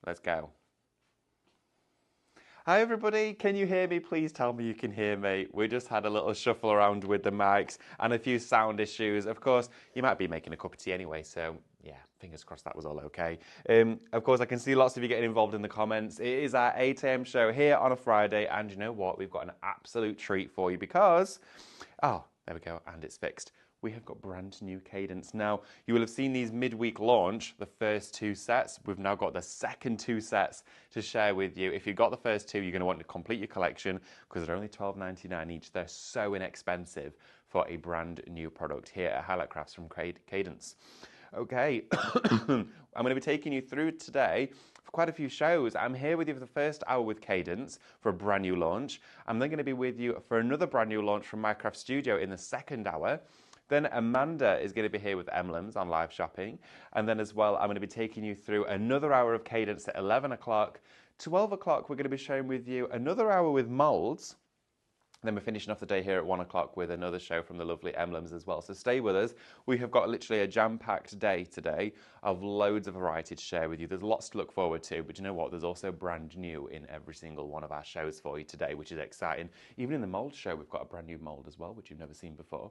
Let's go. Hi everybody, can you hear me? Please tell me you can hear me. We just had a little shuffle around with the mics and a few sound issues. Of course, you might be making a cup of tea anyway, so yeah, fingers crossed that was all okay. Of course, I can see lots of you getting involved in the comments. It is our 8 a.m. show here on a Friday, and you know what? We've got an absolute treat for you because, oh, there we go, and it's fixed. We have got brand new Cadence. Now, you will have seen these midweek launch, the first 2 sets. We've now got the second 2 sets to share with you. If you've got the first 2, you're going to want to complete your collection because they're only $12.99 each. They're so inexpensive for a brand new product here at Highlight Crafts from Cadence. Okay, I'm going to be taking you through today for quite a few shows. I'm here with you for the first hour with Cadence for a brand new launch. I'm then going to be with you for another brand new launch from Minecraft Studio in the second hour. Then Amanda is going to be here with Emblems on live shopping. And then as well, I'm going to be taking you through another hour of Cadence at 11 o'clock. 12 o'clock, we're going to be sharing with you another hour with Molds. Then we're finishing off the day here at 1 o'clock with another show from the lovely Emblems as well. So stay with us. We have got literally a jam-packed day today of loads of variety to share with you. There's lots to look forward to, but you know what? There's also brand new in every single one of our shows for you today, which is exciting. Even in the mold show, we've got a brand new mold as well, which you've never seen before.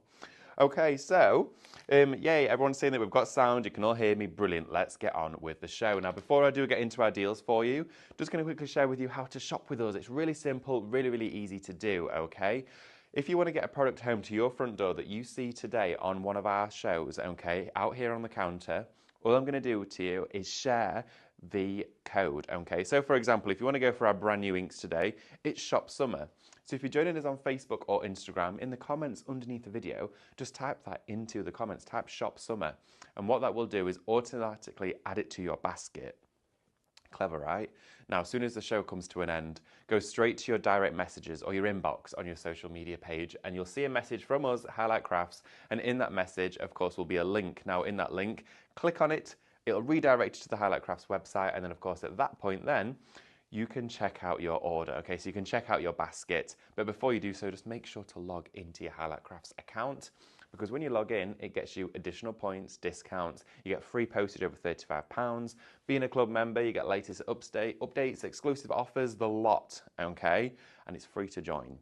Okay, so, yay, everyone's saying that we've got sound. You can all hear me. Brilliant. Let's get on with the show. Now, before I do get into our deals for you, just going to quickly share with you how to shop with us. It's really simple, really, really easy to do, okay? If you want to get a product home to your front door that you see today on one of our shows, okay, out here on the counter, all I'm going to do to you is share the code, okay? So, for example, if you want to go for our brand new inks today, it's Shop Summer. So if you're joining us on Facebook or Instagram, in the comments underneath the video, just type that into the comments, type Shop Summer. And what that will do is automatically add it to your basket. Clever, right? Now, as soon as the show comes to an end, go straight to your direct messages or your inbox on your social media page, and you'll see a message from us, Highlight Crafts, and in that message, of course, will be a link. Now, in that link, click on it, it'll redirect you to the Highlight Crafts website, and then, of course, at that point then, you can check out your order, okay? So you can check out your basket, but before you do so, just make sure to log into your Highlight Crafts account, because when you log in, it gets you additional points, discounts, you get free postage over £35. Being a club member, you get latest updates, exclusive offers, the lot, okay? And it's free to join.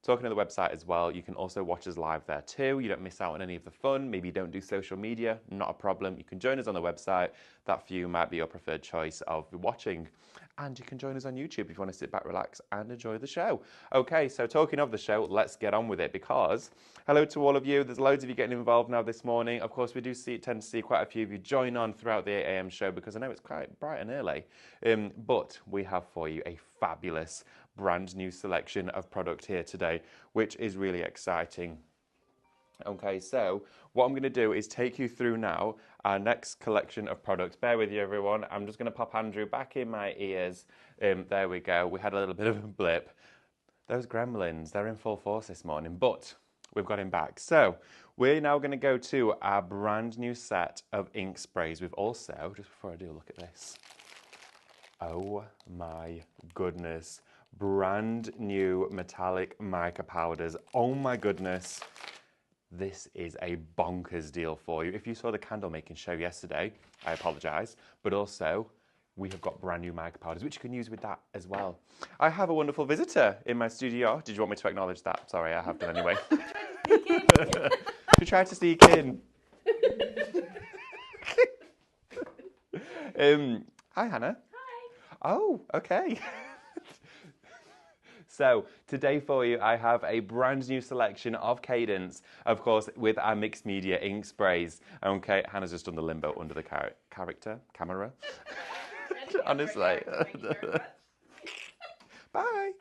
Talking to the website as well, you can also watch us live there too. You don't miss out on any of the fun. Maybe you don't do social media, not a problem. You can join us on the website. That for you might be your preferred choice of watching. And you can join us on YouTube if you want to sit back, relax, and enjoy the show. Okay, so talking of the show, let's get on with it because hello to all of you. There's loads of you getting involved now this morning. Of course, we do tend to see quite a few of you join on throughout the 8 a.m. show because I know it's quite bright and early. But we have for you a fabulous brand new selection of product here today, which is really exciting. Okay, so what I'm going to do is take you through now our next collection of products. Bear with you, everyone. I'm just going to pop Andrew back in my ears. There we go. We had a little bit of a blip. Those gremlins, they're in full force this morning, but we've got him back. So we're now going to go to our brand new set of ink sprays. We've also, just before I do, look at this. Oh my goodness. Brand new metallic mica powders. Oh my goodness. This is a bonkers deal for you. If you saw the candle making show yesterday, I apologise, but also we have got brand new mica powders, which you can use with that as well. I have a wonderful visitor in my studio. Did you want me to acknowledge that? Sorry, I have done anyway. She tried to sneak in. Hi, Hannah. Hi. Oh, okay. So today for you, I have a brand new selection of Cadence, of course, with our mixed media ink sprays. Okay, Hannah's just done the limbo under the camera. Honestly. Bye.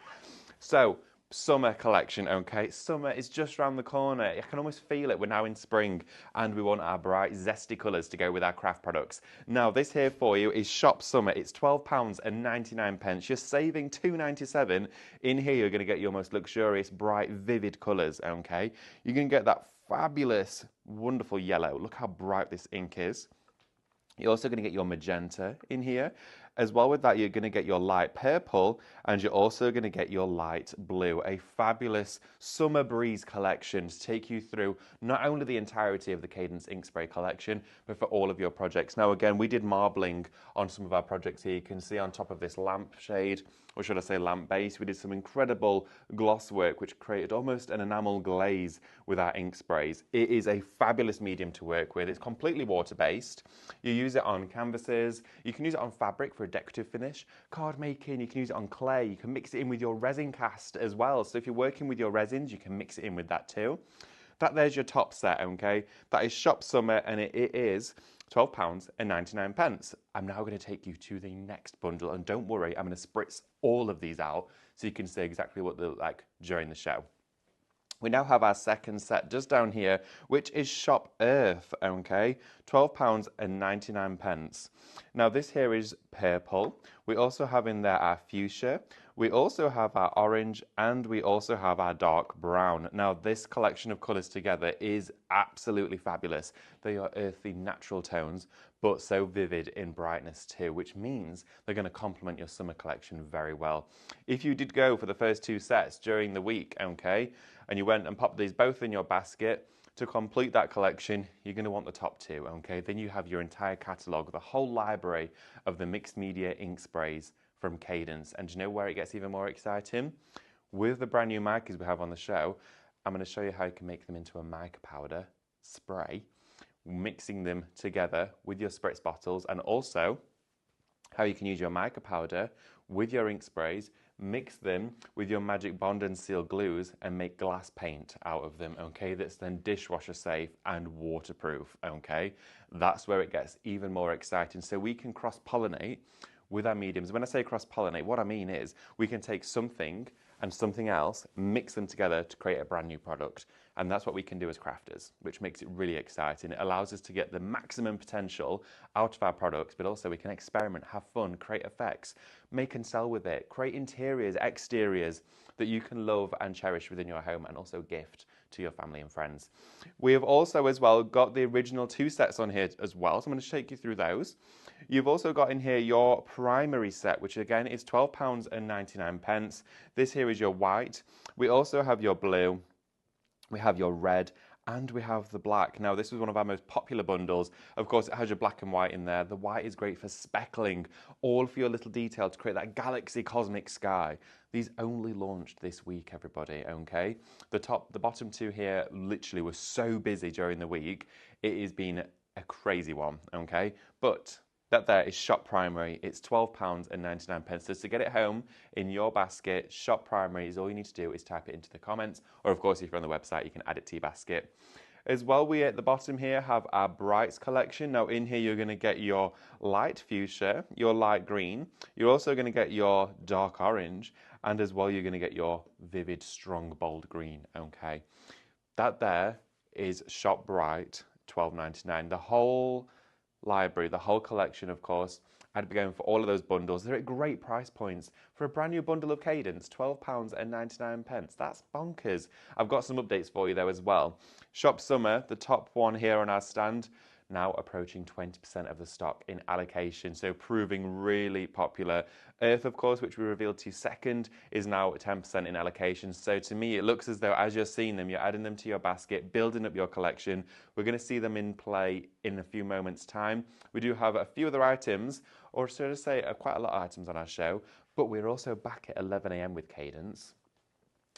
So, summer collection, okay? Summer is just around the corner. I can almost feel it. We're now in spring and we want our bright, zesty colours to go with our craft products. Now, this here for you is Shop Summer. It's £12.99. You're saving £2.97. In here, you're going to get your most luxurious, bright, vivid colours, okay? You're going to get that fabulous, wonderful yellow. Look how bright this ink is. You're also going to get your magenta in here. As well with that, you're going to get your light purple and you're also going to get your light blue, a fabulous summer breeze collection to take you through not only the entirety of the Cadence ink spray collection, but for all of your projects. Now, again, we did marbling on some of our projects here. You can see on top of this lampshade, or should I say lamp base, we did some incredible gloss work which created almost an enamel glaze with our ink sprays. It is a fabulous medium to work with. It's completely water-based. You use it on canvases, you can use it on fabric for a decorative finish, card making, you can use it on clay, you can mix it in with your resin cast as well. So if you're working with your resins, you can mix it in with that too. There's your top set, okay? That is Shop Summer and it is £12.99. I'm now going to take you to the next bundle and don't worry, I'm going to spritz all of these out so you can see exactly what they look like during the show. We now have our second set just down here, which is Shop Earth, okay? £12.99. Now this here is purple. We also have in there our fuchsia. We also have our orange and we also have our dark brown. Now this collection of colours together is absolutely fabulous. They are earthy, natural tones, but so vivid in brightness too, which means they're going to complement your summer collection very well. If you did go for the first two sets during the week, okay, and you went and popped these both in your basket, to complete that collection, you're going to want the top two, okay? Then you have your entire catalogue, the whole library of the mixed media ink sprays from Cadence. And do you know where it gets even more exciting? With the brand new micas we have on the show, I'm going to show you how you can make them into a mica powder spray, mixing them together with your spritz bottles, and also how you can use your mica powder with your ink sprays, mix them with your magic bond and seal glues and make glass paint out of them, okay? That's then dishwasher safe and waterproof, okay? That's where it gets even more exciting. So we can cross-pollinate with our mediums. When I say cross-pollinate, what I mean is we can take something and something else, mix them together to create a brand new product. And that's what we can do as crafters, which makes it really exciting. It allows us to get the maximum potential out of our products, but also we can experiment, have fun, create effects, make and sell with it, create interiors, exteriors that you can love and cherish within your home and also gift to your family and friends. We have also as well got the original two sets on here as well, so I'm going to take you through those. You've also got in here your primary set, which again is £12.99. This here is your white. We also have your blue, we have your red, and we have the black. Now this was one of our most popular bundles. Of course it has your black and white in there. The white is great for speckling, all for your little detail to create that galaxy cosmic sky. These only launched this week, everybody, okay? The bottom two here literally were so busy during the week. It has been a crazy one, okay? But that there is Shop Primary. It's £12.99. So to get it home in your basket, Shop Primary is all you need to do is type it into the comments. Or of course, if you're on the website, you can add it to your basket. As well, we at the bottom here have our Brights collection. Now in here, you're going to get your light fuchsia, your light green. You're also going to get your dark orange. And as well, you're going to get your vivid, strong, bold green. Okay. That there is Shop Bright, £12.99. The whole library, the whole collection, of course, I'd be going for all of those bundles. They're at great price points. For a brand new bundle of Cadence, £12.99. That's bonkers. I've got some updates for you though as well. Shop Summer, the top one here on our stand, now approaching 20% of the stock in allocation, so proving really popular. Earth, of course, which we revealed to you second, is now 10% in allocation. So to me, it looks as though as you're seeing them, you're adding them to your basket, building up your collection. We're going to see them in play in a few moments' time. We do have a few other items, or should I say quite a lot of items on our show, but we're also back at 11 AM with Cadence.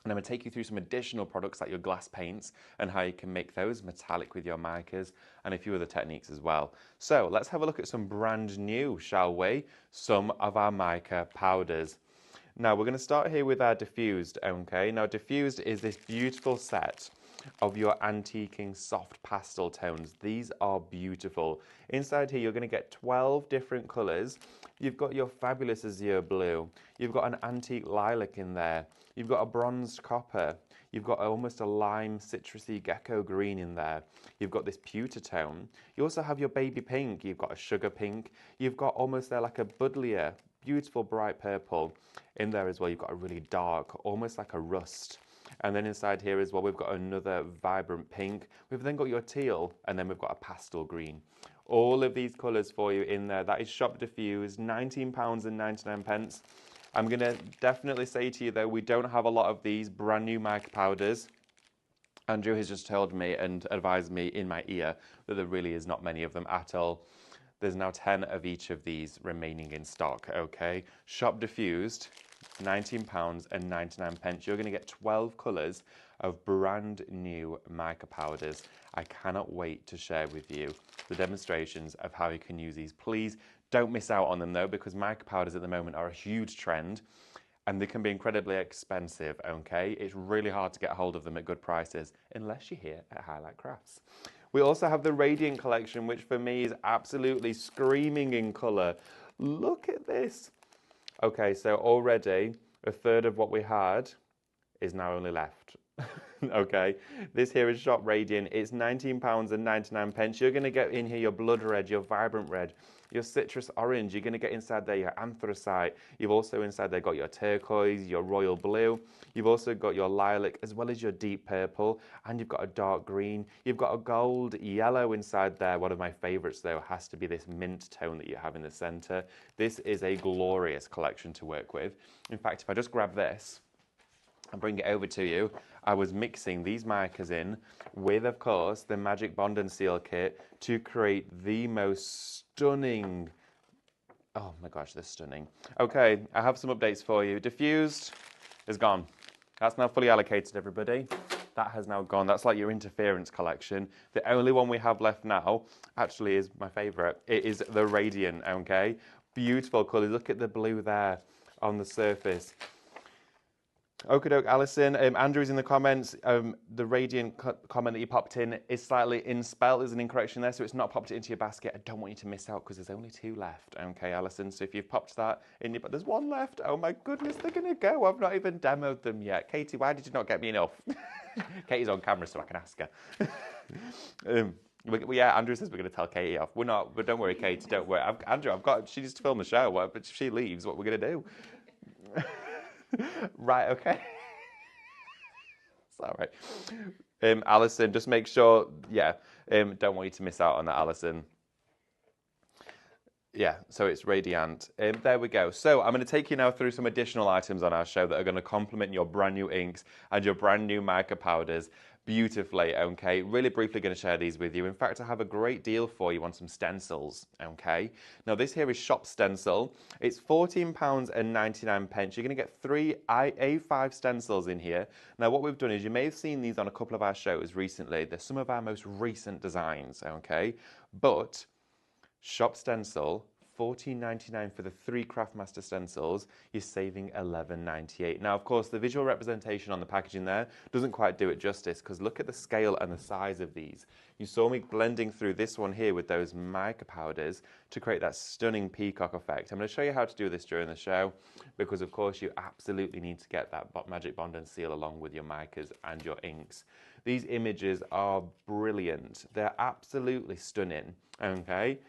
And I'm going to take you through some additional products like your glass paints and how you can make those metallic with your micas and a few other techniques as well. So let's have a look at some brand new, shall we? Some of our mica powders. Now we're going to start here with our diffused, okay? Now diffused is this beautiful set of your antiquing soft pastel tones. These are beautiful. Inside here you're going to get 12 different colours. You've got your fabulous azure blue. You've got an antique lilac in there. You've got a bronzed copper. You've got almost a lime citrusy gecko green in there. You've got this pewter tone. You also have your baby pink. You've got a sugar pink. You've got almost there like a buddleia, beautiful bright purple. In there as well, you've got a really dark, almost like a rust. And then inside here as well, we've got another vibrant pink. We've then got your teal, and then we've got a pastel green. all of these colours for you in there. That is Shop Diffused, £19.99. I'm going to definitely say to you, though, we don't have a lot of these brand new mica powders. Andrew has just told me and advised me in my ear that there really is not many of them at all. There's now 10 of each of these remaining in stock, okay? Shop Diffused, £19.99. You're going to get 12 colours of brand new mica powders. I cannot wait to share with you the demonstrations of how you can use these. Please don't miss out on them though, because mica powders at the moment are a huge trend and they can be incredibly expensive, okay? It's really hard to get hold of them at good prices unless you're here at Highlight Crafts. We also have the Radiant collection, which for me is absolutely screaming in colour. Look at this. Okay, so already a third of what we had is now only left. Okay, this here is Shop Radiant. It's £19.99. You're going to get in here your blood red, your vibrant red, your citrus orange. You're going to get inside there your anthracite. You've also inside there got your turquoise, your royal blue. You've also got your lilac as well as your deep purple, and you've got a dark green. You've got a gold yellow inside there. One of my favorites though has to be this mint tone that you have in the center. This is a glorious collection to work with. In fact, if I just grab this and bring it over to you, I was mixing these micas in with, of course, the Magic Bond and Seal kit to create the most stunning, oh my gosh, they're stunning. Okay, I have some updates for you. Diffused is gone. That's now fully allocated, everybody. That has now gone. That's like your interference collection. The only one we have left now actually is my favorite. It is the Radiant, okay? Beautiful colors. Look at the blue there on the surface. Okie doke, Alison. Andrew's in the comments. The Radiant comment that you popped in is slightly inspelled. There's an incorrection there, so it's not popped it into your basket. I don't want you to miss out because there's only 2 left. Okay, Alison. So if you've popped that in your, but there's 1 left. Oh my goodness, they're gonna go. I've not even demoed them yet. Katie, why did you not get me enough? Katie's on camera, so I can ask her. Yeah, Andrew says we're going to tell Katie off. We're not, but don't worry, Katie. Don't worry. Andrew, she needs to film the show. But if she leaves, what we're going to do? Right, okay. It's all right. Alison, just make sure, yeah, don't want you to miss out on that, Alison. Yeah, so it's Radiant. There we go. So I'm going to take you now through some additional items on our show that are going to complement your brand new inks and your brand new mica powders beautifully, okay? Really briefly going to share these with you. In fact, I have a great deal for you on some stencils, okay? Now, this here is Shop Stencil. It's £14.99. You're going to get 3 A5 stencils in here. Now, what we've done is you may have seen these on a couple of our shows recently. They're some of our most recent designs, okay? But Shop Stencil, $14.99 for the 3 Craftmaster stencils, you're saving $11.98. Now, of course, the visual representation on the packaging there doesn't quite do it justice because look at the scale and the size of these. You saw me blending through this one here with those mica powders to create that stunning peacock effect. I'm going to show you how to do this during the show because, of course, you absolutely need to get that Magic Bond and Seal along with your micas and your inks. These images are brilliant. They're absolutely stunning, okay?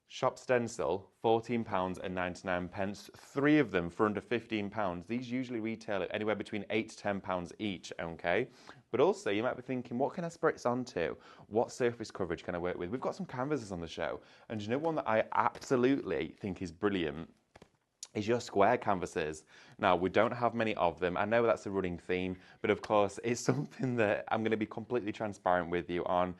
Shop Stencil, £14.99. 3 of them for under £15. These usually retail at anywhere between £8 to £10 each, okay? But also, you might be thinking, what can I spritz onto? What surface coverage can I work with? We've got some canvases on the show. And you know one that I absolutely think is brilliant is your square canvases. Now, we don't have many of them. I know that's a running theme, but of course, it's something that I'm going to be completely transparent with you on.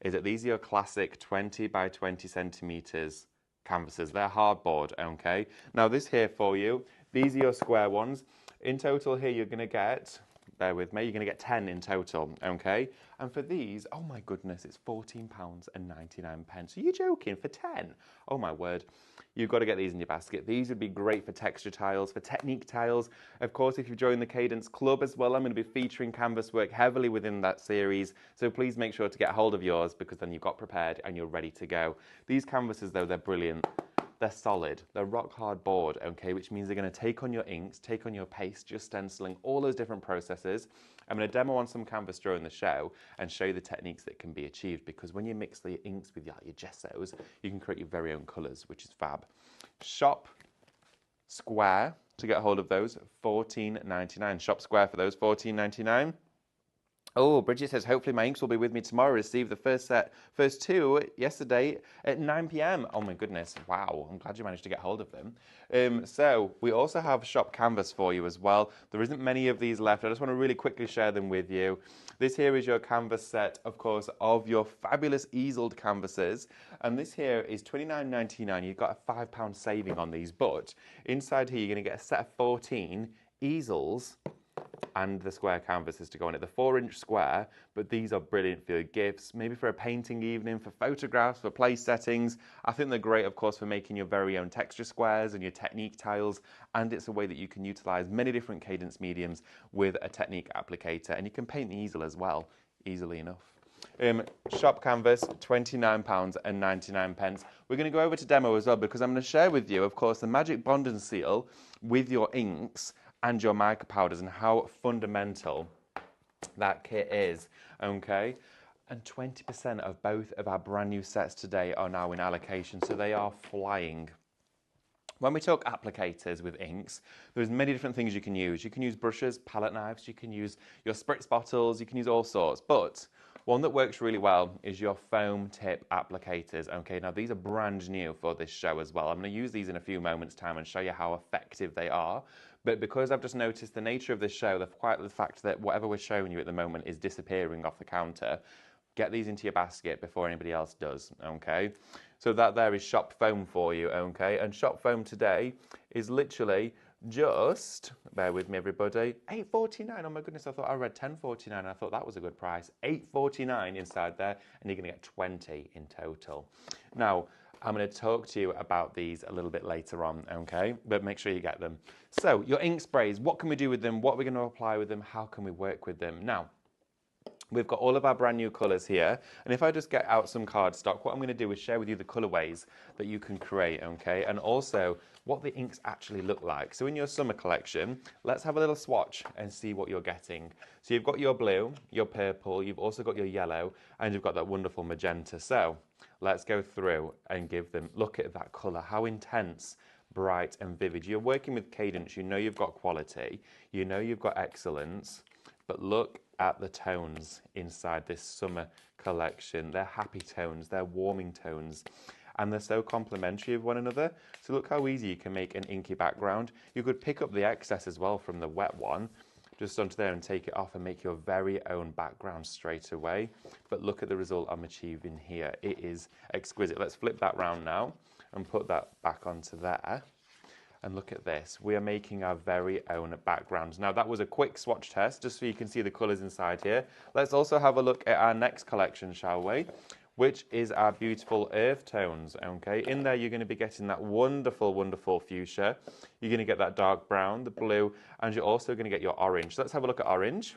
Is that these are your classic 20 by 20 centimeters canvases. They're hardboard, okay? Now this here for you, these are your square ones. In total here, you're gonna get, bear with me, you're gonna get 10 in total, okay? And for these, oh my goodness, it's £14.99. Are you joking? For 10? Oh my word. You've got to get these in your basket. These would be great for texture tiles, for technique tiles. Of course, if you've joined the Cadence Club as well, I'm going to be featuring canvas work heavily within that series. So please make sure to get hold of yours because then you've got prepared and you're ready to go. These canvases, though, they're brilliant. They're solid. They're rock hard board, okay, which means they're going to take on your inks, take on your paste, your stenciling, all those different processes. I'm going to demo on some canvas during the show and show you the techniques that can be achieved because when you mix the inks with your gessos, you can create your very own colours, which is fab. Shop Square to get hold of those, $14.99. Shop Square for those, $14.99. Oh, Bridget says, hopefully my inks will be with me tomorrow. Received the first two yesterday at 9 p.m. Oh my goodness, wow, I'm glad you managed to get hold of them. So we also have shop canvas for you as well. There isn't many of these left. I just want to really quickly share them with you. This here is your canvas set, of course, of your fabulous easeled canvases. And this here is £29.99. You've got a £5 saving on these, but inside here you're going to get a set of 14 easels and the square canvases to go on it. The 4-inch square, but these are brilliant for your gifts, maybe for a painting evening, for photographs, for place settings. I think they're great, of course, for making your very own texture squares and your technique tiles, and it's a way that you can utilize many different Cadence mediums with a technique applicator, and you can paint the easel as well, easily enough. Shop canvas, £29.99. We're going to go over to demo as well, because I'm going to share with you, of course, the Magic Bond and Seal with your inks and your mica powders and how fundamental that kit is, okay? And 20% of both of our brand new sets today are now in allocation, so they are flying. When we talk applicators with inks, there's many different things you can use. You can use brushes, palette knives, you can use your spritz bottles, you can use all sorts, but one that works really well is your foam tip applicators. Okay, now these are brand new for this show as well. I'm going to use these in a few moments' time and show you how effective they are. But because I've just noticed the nature of this show, the fact that whatever we're showing you at the moment is disappearing off the counter, get these into your basket before anybody else does, okay? So that there is shop foam for you, okay? And shop foam today is literally just, bear with me everybody, $8.49. Oh my goodness, I thought I read $10.49. I thought that was a good price. $8.49 inside there, and you're gonna get 20 in total. Now, I'm going to talk to you about these a little bit later on, okay? But make sure you get them. So, your ink sprays, what can we do with them? What are we going to apply with them? How can we work with them? Now, we've got all of our brand new colours here, and if I just get out some cardstock, what I'm going to do is share with you the colourways that you can create, okay? And also, what the inks actually look like. So in your summer collection, let's have a little swatch and see what you're getting. So you've got your blue, your purple, you've also got your yellow, and you've got that wonderful magenta. So let's go through and give them, look at that colour, how intense, bright and vivid. You're working with Cadence, you know you've got quality, you know you've got excellence, but look at the tones inside this summer collection. They're happy tones, they're warming tones, and they're so complementary of one another. So look how easy you can make an inky background. You could pick up the excess as well from the wet one, just onto there and take it off and make your very own background straight away. But look at the result I'm achieving here. It is exquisite. Let's flip that round now and put that back onto there. And look at this, we are making our very own backgrounds. Now that was a quick swatch test, just so you can see the colours inside here. Let's also have a look at our next collection, shall we? Which is our beautiful earth tones, okay? In there you're going to be getting that wonderful, wonderful fuchsia. You're going to get that dark brown, the blue, and you're also going to get your orange. So let's have a look at orange.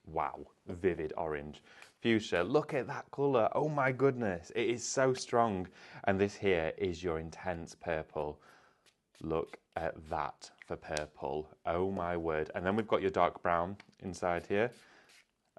Wow, vivid orange. Fuchsia, look at that colour, oh my goodness, it is so strong. And this here is your intense purple. Look at that for purple, oh my word. And then we've got your dark brown inside here,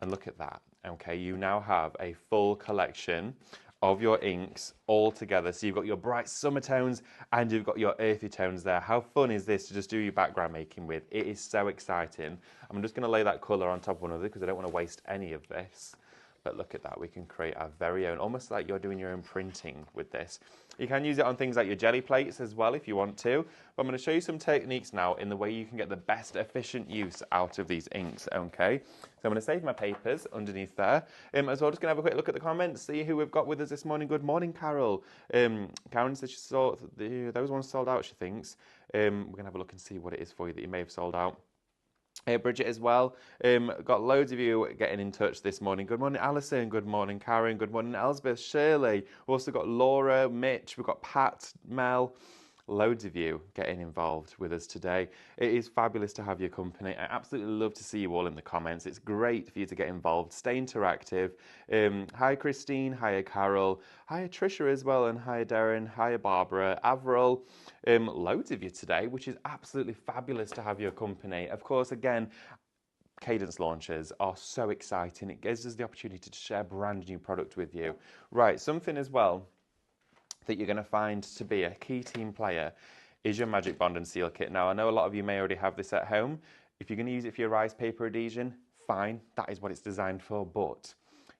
and look at that. Okay, you now have a full collection of your inks all together. So you've got your bright summer tones and you've got your earthy tones there. How fun is this to just do your background making with? It is so exciting. I'm just going to lay that colour on top of one another because I don't want to waste any of this. But look at that, we can create our very own, almost like you're doing your own printing with this. You can use it on things like your jelly plates as well if you want to. But I'm going to show you some techniques now in the way you can get the best efficient use out of these inks, okay? So I'm going to save my papers underneath there. As well, just going to have a quick look at the comments, see who we've got with us this morning. Good morning, Carol. Karen says she saw those ones sold out, she thinks. We're going to have a look and see what it is for you that you may have sold out. Hey, Bridget as well. Got loads of you getting in touch this morning. Good morning, Alison. Good morning, Karen. Good morning, Elspeth, Shirley. We've also got Laura, Mitch. We've got Pat, Mel. Loads of you getting involved with us today. It is fabulous to have your company. I absolutely love to see you all in the comments. It's great for you to get involved, stay interactive. Hi, Christine. Hi, Carol. Hi, Tricia as well. And hi, Darren. Hi, Barbara. Avril. Loads of you today, which is absolutely fabulous to have your company. Of course, again, Cadence launches are so exciting. It gives us the opportunity to share brand new product with you. Right, something as well that you're going to find to be a key team player is your Magic Bond and Seal kit. Now, I know a lot of you may already have this at home. If you're going to use it for your rice paper adhesion, fine, that is what it's designed for, but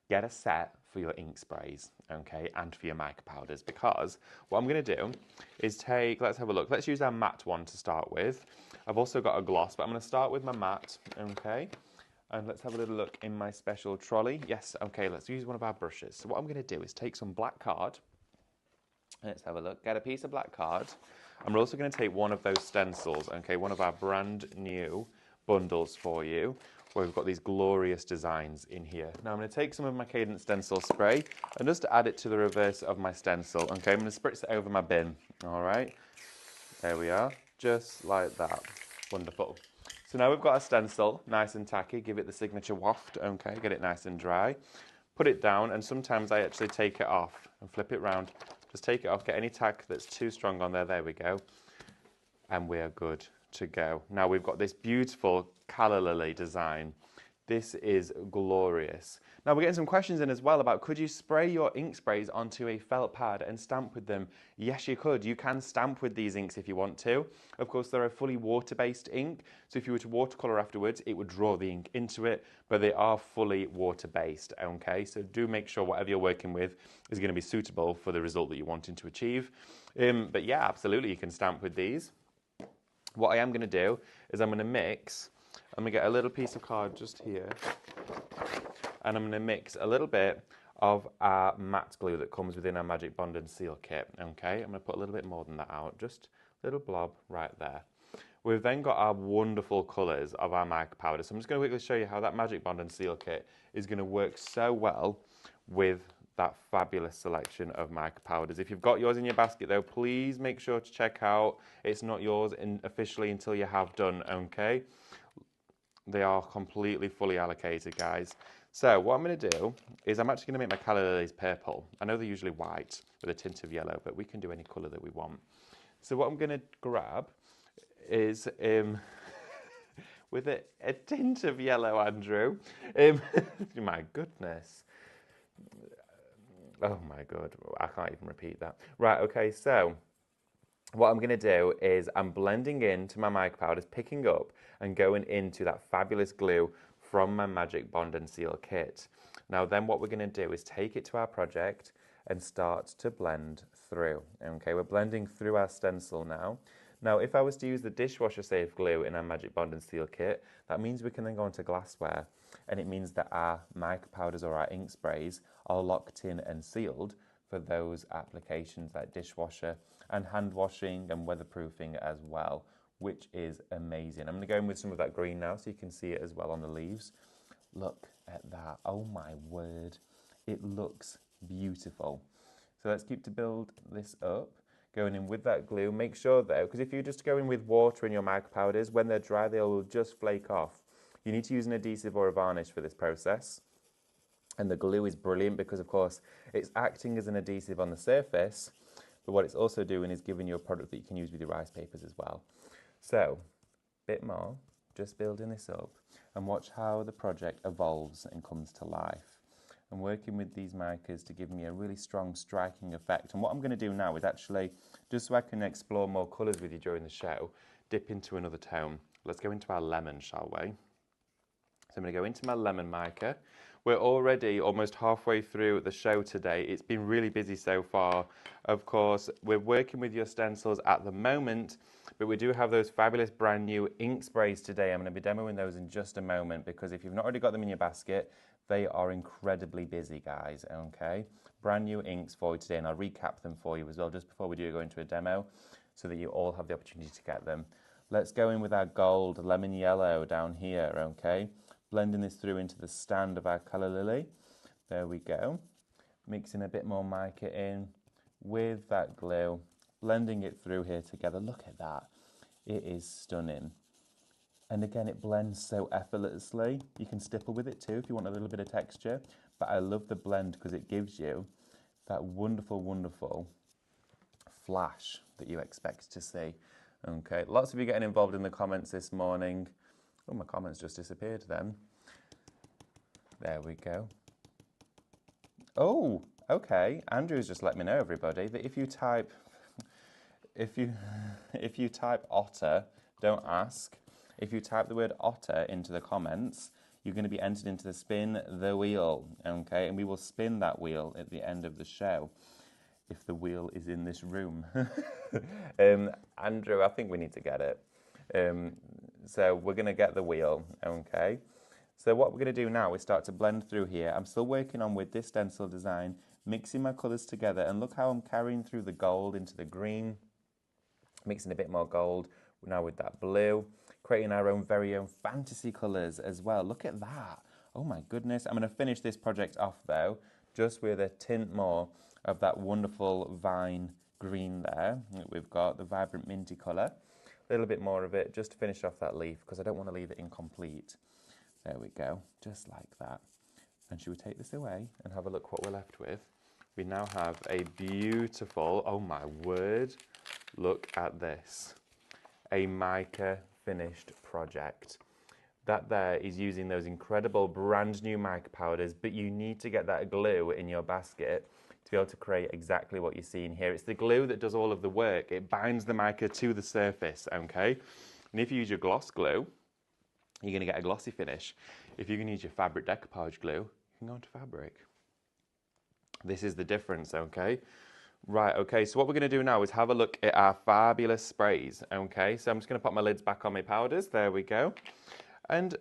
get a set for your ink sprays, okay, and for your mica powders, because what I'm going to do is take, let's have a look, let's use our matte one to start with. I've also got a gloss, but I'm going to start with my matte, okay, and let's have a little look in my special trolley. Yes, okay, let's use one of our brushes. So what I'm going to do is take some black card, let's have a look, get a piece of black card, and we're also going to take one of those stencils, okay, one of our brand new bundles for you, where we've got these glorious designs in here. Now I'm going to take some of my Cadence stencil spray and just add it to the reverse of my stencil. Okay, I'm going to spritz it over my bin. All right, there we are, just like that. Wonderful. So now we've got a stencil, nice and tacky. Give it the signature waft. Okay, get it nice and dry. Put it down, and sometimes I actually take it off and flip it round. Just take it off. Get any tack that's too strong on there. There we go, and we are good to go. Now we've got this beautiful calla lily design. This is glorious. Now we're getting some questions in as well about, could you spray your ink sprays onto a felt pad and stamp with them? Yes, you could. You can stamp with these inks if you want to. Of course, they're a fully water-based ink, so if you were to watercolor afterwards, it would draw the ink into it, but they are fully water-based, okay? So do make sure whatever you're working with is going to be suitable for the result that you're wanting to achieve. But yeah, absolutely, you can stamp with these. What I am going to do is I'm going to mix, I'm going to get a little piece of card just here, and I'm going to mix a little bit of our matte glue that comes within our Magic Bond and Seal kit, okay? I'm going to put a little bit more than that out, just a little blob right there. We've then got our wonderful colours of our mica powder, so I'm just going to quickly show you how that Magic Bond and Seal kit is going to work so well with that fabulous selection of mica powders. If you've got yours in your basket though, please make sure to check out. It's not yours officially until you have done, okay? They are completely fully allocated, guys. So what I'm going to do is I'm actually going to make my calla lilies purple. I know they're usually white with a tint of yellow, but we can do any colour that we want. So what I'm going to grab is, with a tint of yellow, Andrew. My goodness. Oh my God, I can't even repeat that. Right, okay, so what I'm going to do is I'm blending into my mica powders, picking up and going into that fabulous glue from my Magic Bond and Seal kit. Now then what we're going to do is take it to our project and start to blend through. Okay, we're blending through our stencil now. Now if I was to use the dishwasher safe glue in our Magic Bond and Seal kit, that means we can then go into glassware, and it means that our mica powders or our ink sprays are locked in and sealed for those applications like dishwasher and hand washing and weatherproofing as well, which is amazing. I'm going to go in with some of that green now so you can see it as well on the leaves. Look at that. Oh my word. It looks beautiful. So let's keep to build this up. Going in with that glue. Make sure though, because if you just go in with water in your mica powders, when they're dry, they will just flake off. You need to use an adhesive or a varnish for this process. And the glue is brilliant because, of course, it's acting as an adhesive on the surface, but what it's also doing is giving you a product that you can use with your rice papers as well. So, a bit more, just building this up, and watch how the project evolves and comes to life. I'm working with these micas to give me a really strong striking effect. And what I'm going to do now is actually, just so I can explore more colours with you during the show, dip into another tone. Let's go into our lemon, shall we? So I'm going to go into my lemon mica. We're already almost halfway through the show today. It's been really busy so far. Of course, we're working with your stencils at the moment, but we do have those fabulous brand new ink sprays today. I'm going to be demoing those in just a moment, because if you've not already got them in your basket, they are incredibly busy, guys, okay? Brand new inks for you today, and I'll recap them for you as well just before we do go into a demo so that you all have the opportunity to get them. Let's go in with our gold lemon yellow down here, okay? Blending this through into the stand of our calla lily. There we go. Mixing a bit more mica in with that glue. Blending it through here together. Look at that. It is stunning. And again, it blends so effortlessly. You can stipple with it too if you want a little bit of texture. But I love the blend because it gives you that wonderful, wonderful flash that you expect to see. Okay, lots of you getting involved in the comments this morning. Oh, my comments just disappeared then. There we go. Oh, okay. Andrew's just let me know, everybody, that if you type otter, don't ask. If you type the word otter into the comments, you're going to be entered into the spin the wheel, okay? And we will spin that wheel at the end of the show, if the wheel is in this room. Andrew, I think we need to get it. So we're going to get the wheel, okay? So what we're going to do now is start to blend through here. I'm still working on with this stencil design, mixing my colours together, and look how I'm carrying through the gold into the green, mixing a bit more gold now with that blue, creating our own very own fantasy colours as well. Look at that. Oh my goodness. I'm going to finish this project off though, just with a tint more of that wonderful vine green there. We've got the vibrant minty colour. A little bit more of it just to finish off that leaf because I don't want to leave it incomplete. There we go, just like that. And should we take this away and have a look what we're left with? We now have a beautiful, oh my word, look at this. A mica finished project. That there is using those incredible brand new mica powders, but you need to get that glue in your basket to be able to create exactly what you're seeing here. It's the glue that does all of the work. It binds the mica to the surface, okay? And if you use your gloss glue, you're going to get a glossy finish. If you can use your fabric decoupage glue, you can go into fabric. This is the difference, okay? Right, okay, so what we're going to do now is have a look at our fabulous sprays, okay? So I'm just going to put my lids back on my powders. There we go. And,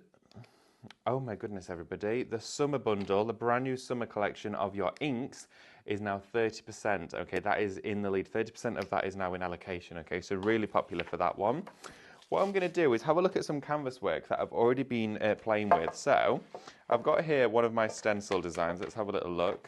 oh my goodness, everybody, the summer bundle, the brand new summer collection of your inks is now 30%, okay? That is in the lead. 30% of that is now in allocation, okay? So really popular for that one. What I'm going to do is have a look at some canvas work that I've already been playing with. So I've got here one of my stencil designs. Let's have a little look.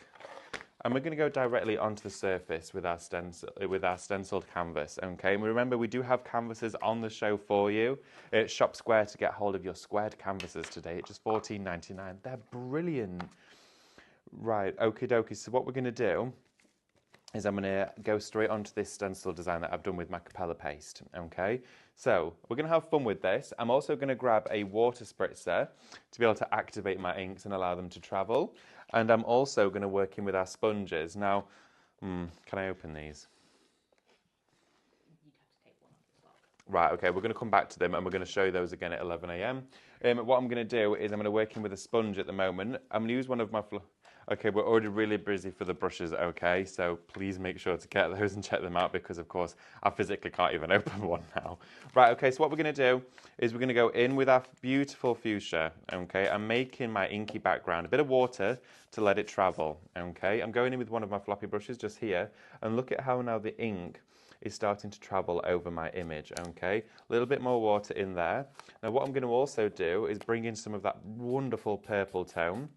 And we're going to go directly onto the surface with our stenciled canvas, okay? And remember, we do have canvases on the show for you. It's Shop Square to get hold of your squared canvases today. It's just $14.99. They're brilliant. Right, okie dokie. So what we're going to do is I'm going to go straight onto this stencil design that I've done with my Capella paste, okay? So we're going to have fun with this. I'm also going to grab a water spritzer to be able to activate my inks and allow them to travel. And I'm also going to work in with our sponges. Now, can I open these? You'd have to take one off as well. Right, okay, we're going to come back to them and we're going to show you those again at 11 a.m. What I'm going to do is I'm going to work in with a sponge at the moment. I'm going to use one of my... Okay, we're already really busy for the brushes, okay? So please make sure to get those and check them out because, of course, I physically can't even open one now. Right, okay, so what we're going to do is we're going to go in with our beautiful fuchsia, okay? I'm making my inky background, a bit of water to let it travel, okay? I'm going in with one of my floppy brushes just here, and look at how now the ink is starting to travel over my image, okay? A little bit more water in there. Now, what I'm going to also do is bring in some of that wonderful purple tone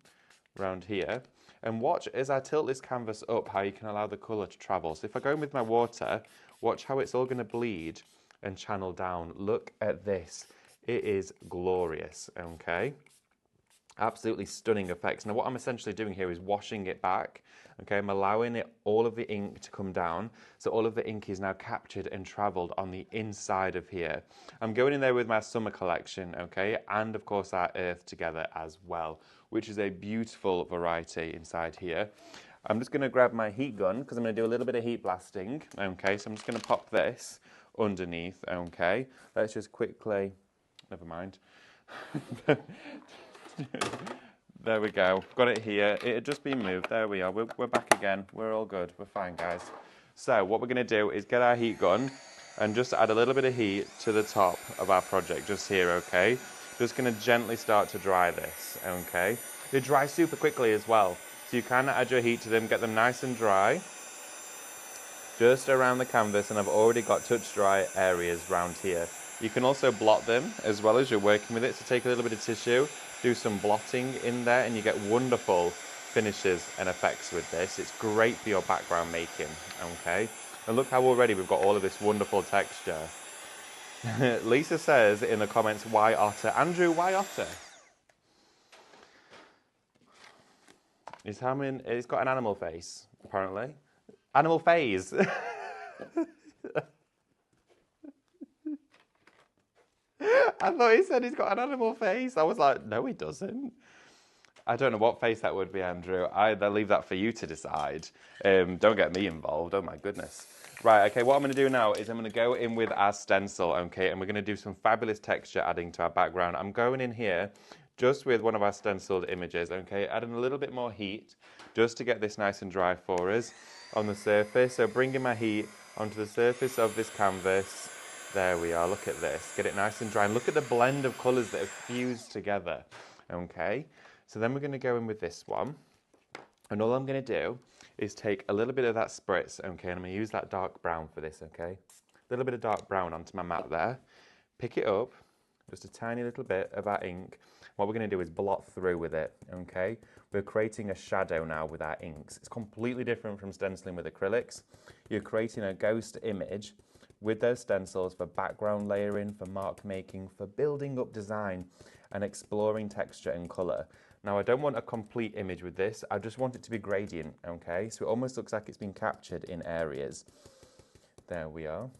around here. And watch as I tilt this canvas up how you can allow the colour to travel. So if I go in with my water, watch how it's all going to bleed and channel down. Look at this. It is glorious, okay? Absolutely stunning effects. Now what I'm essentially doing here is washing it back. Okay, I'm allowing all of the ink to come down. So all of the ink is now captured and travelled on the inside of here. I'm going in there with my summer collection, okay, and of course our earth together as well, which is a beautiful variety inside here. I'm just going to grab my heat gun because I'm going to do a little bit of heat blasting, okay, so I'm just going to pop this underneath, okay. Let's just quickly, never mind. There we go, got it here. It had just been moved. There we are, we're back again. We're all good, we're fine, guys. So what we're going to do is get our heat gun and just add a little bit of heat to the top of our project just here, okay? Just going to gently start to dry this, okay? They dry super quickly as well, so you can add your heat to them, get them nice and dry just around the canvas, and I've already got touch dry areas around here. You can also blot them as well as you're working with it, so take a little bit of tissue, do some blotting in there, and you get wonderful finishes and effects with this. It's great for your background making, okay? And look how already we've got all of this wonderful texture. Lisa says in the comments, why otter? Andrew, why otter? It's got an animal face, apparently. Animal phase. I thought he said he's got an animal face. I was like, no, he doesn't. I don't know what face that would be, Andrew. I'll leave that for you to decide. Don't get me involved. Oh, my goodness. Right, okay, what I'm going to do now is I'm going to go in with our stencil, okay, and we're going to do some fabulous texture adding to our background. I'm going in here just with one of our stenciled images, okay? Adding a little bit more heat just to get this nice and dry for us on the surface. So bringing my heat onto the surface of this canvas. There we are, look at this. Get it nice and dry. And look at the blend of colours that have fused together, okay? So then we're going to go in with this one. And all I'm going to do is take a little bit of that spritz, okay? And I'm going to use that dark brown for this, okay? A little bit of dark brown onto my mat there. Pick it up, just a tiny little bit of our ink. What we're going to do is blot through with it, okay? We're creating a shadow now with our inks. It's completely different from stenciling with acrylics. You're creating a ghost image with those stencils for background layering, for mark making, for building up design and exploring texture and colour. Now I don't want a complete image with this, I just want it to be gradient, okay? So it almost looks like it's been captured in areas. There we are.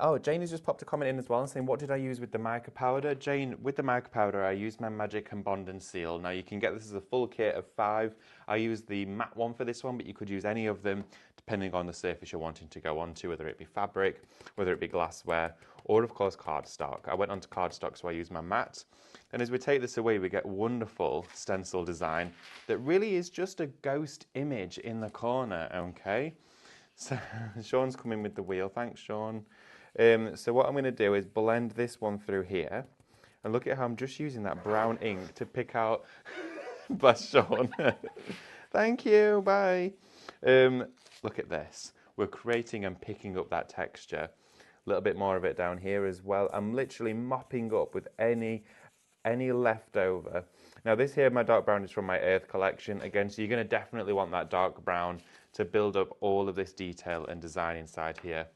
Oh, Jane has just popped a comment in as well and saying, what did I use with the mica powder? Jane, with the mica powder, I used my Magic and Bond and Seal. Now you can get this as a full kit of 5. I used the matte one for this one, but you could use any of them depending on the surface you're wanting to go onto, whether it be fabric, whether it be glassware, or of course cardstock. I went onto cardstock, so I used my matte. And as we take this away, we get wonderful stencil design that really is just a ghost image in the corner, okay? So Sean's coming with the wheel. Thanks, Sean. So what I'm going to do is blend this one through here. And look at how I'm just using that brown ink to pick out... Bless Sean. Thank you. Bye. Look at this. We're creating and picking up that texture. A little bit more of it down here as well. I'm literally mopping up with any leftover. Now this here, my dark brown, is from my Earth collection. Again, so you're going to definitely want that dark brown to build up all of this detail and design inside here.